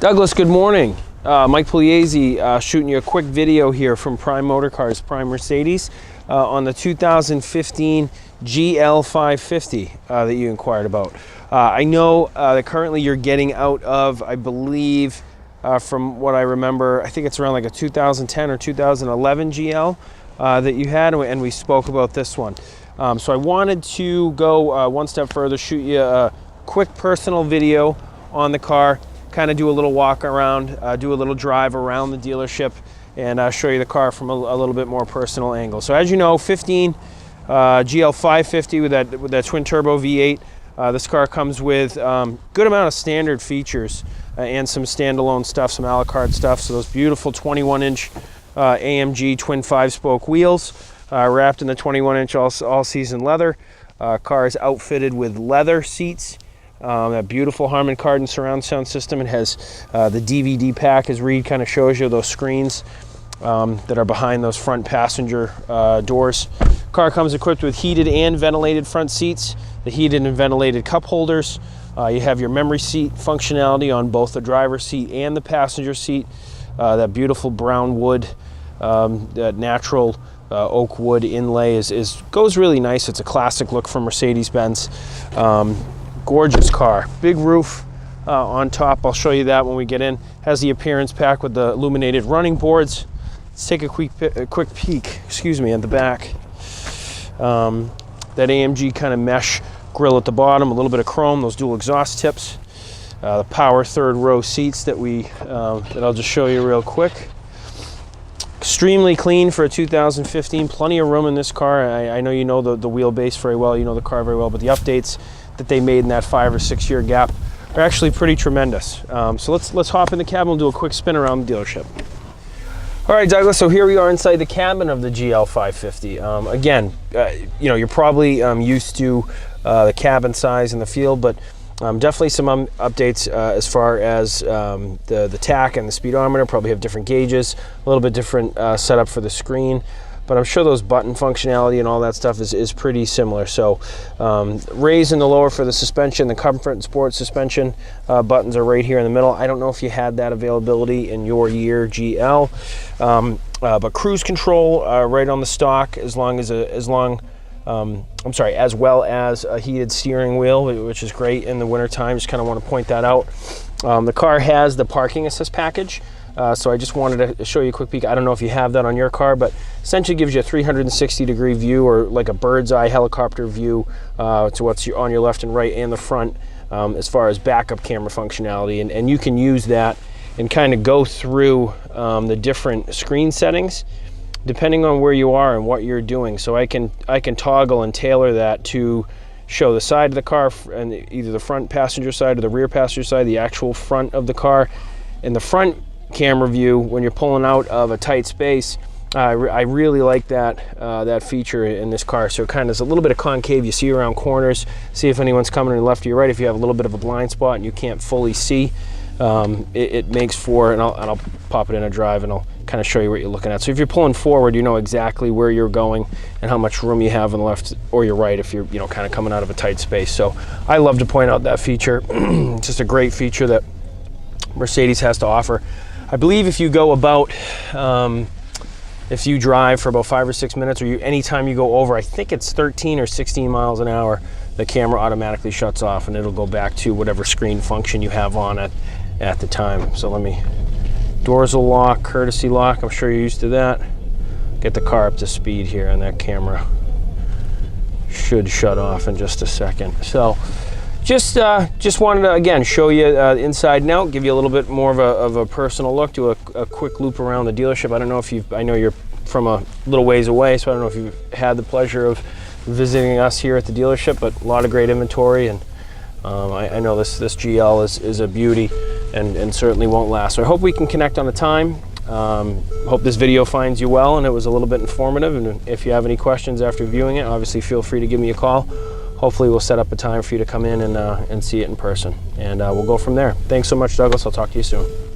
Douglas, good morning. Mike Pugliese shooting you a quick video here from Prime Motor Cars, Prime Mercedes, on the 2015 GL550 that you inquired about. I know that currently you're getting out of, I believe, from what I remember, I think it's around like a 2010 or 2011 GL that you had, and we spoke about this one. So I wanted to go one step further, shoot you a quick personal video on the car, kind of do a little walk around, do a little drive around the dealership, and show you the car from a little bit more personal angle. So as you know, 15 GL550 with that twin turbo V8. This car comes with good amount of standard features and some standalone stuff, some a la carte stuff. So those beautiful 21-inch AMG twin 5-spoke wheels, wrapped in the 21-inch all-season leather. Car is outfitted with leather seats. That beautiful Harman Kardon surround sound system. It has the DVD pack, as Reed kind of shows you, those screens that are behind those front passenger doors. Car comes equipped with heated and ventilated front seats, the heated and ventilated cup holders. You have your memory seat functionality on both the driver's seat and the passenger seat. That beautiful brown wood, that natural oak wood inlay goes really nice. It's a classic look from Mercedes-Benz. Gorgeous car. Big roof on top. I'll show you that when we get in. Has the appearance pack with the illuminated running boards. Let's take a quick peek, excuse me, at the back. That AMG kind of mesh grille at the bottom, a little bit of chrome, those dual exhaust tips. The power third row seats that I'll just show you real quick. Extremely clean for a 2015. Plenty of room in this car. I know you know the wheelbase very well, you know the car very well, but the updates that they made in that 5 or 6 year gap are actually pretty tremendous. So let's hop in the cabin and do a quick spin around the dealership. All right, Douglas, so here we are inside the cabin of the GL550. Again, you know, you're probably used to the cabin size and the feel, but definitely some updates as far as the tach and the speedometer. Probably have different gauges, a little bit different setup for the screen, but I'm sure those button functionality and all that stuff is pretty similar. So raise in the lower for the suspension, the comfort and sport suspension buttons are right here in the middle. I don't know if you had that availability in your year GL, but cruise control right on the stock, as well as a heated steering wheel, which is great in the wintertime. Just kind of want to point that out. The car has the parking assist package. So I just wanted to show you a quick peek. I don't know if you have that on your car, but essentially gives you a 360-degree view, or like a bird's eye helicopter view to what's on your left and right and the front, as far as backup camera functionality. And you can use that and kind of go through the different screen settings depending on where you are and what you're doing. So I can toggle and tailor that to show the side of the car, and either the front passenger side or the rear passenger side, the actual front of the car. In the front camera view, when you're pulling out of a tight space, I really like that feature in this car. So it kind of is a little bit of concave. You see around corners, see if anyone's coming to your left or your right. If you have a little bit of a blind spot and you can't fully see, it makes for, and I'll pop it in a drive and I'll kind of show you what you're looking at. So if you're pulling forward, you know exactly where you're going and how much room you have on the left or your right if you're kind of coming out of a tight space. So I love to point out that feature. It's just a great feature that Mercedes has to offer. I believe if you go about, if you drive for about 5 or 6 minutes, or anytime you go over, I think it's 13 or 16 miles an hour, the camera automatically shuts off and it'll go back to whatever screen function you have on it at the time. So doors will lock, courtesy lock, I'm sure you're used to that. Get the car up to speed here, and that camera should shut off in just a second. So just wanted to, again, show you inside and out, give you a little bit more of a personal look, do a quick loop around the dealership. I don't know if I know you're from a little ways away, so I don't know if you've had the pleasure of visiting us here at the dealership, but a lot of great inventory, and I know this GL is a beauty and certainly won't last. So I hope we can connect on a time. Hope this video finds you well and it was a little bit informative, and if you have any questions after viewing it, obviously feel free to give me a call. Hopefully we'll set up a time for you to come in and see it in person, and we'll go from there. Thanks so much, Douglas. I'll talk to you soon.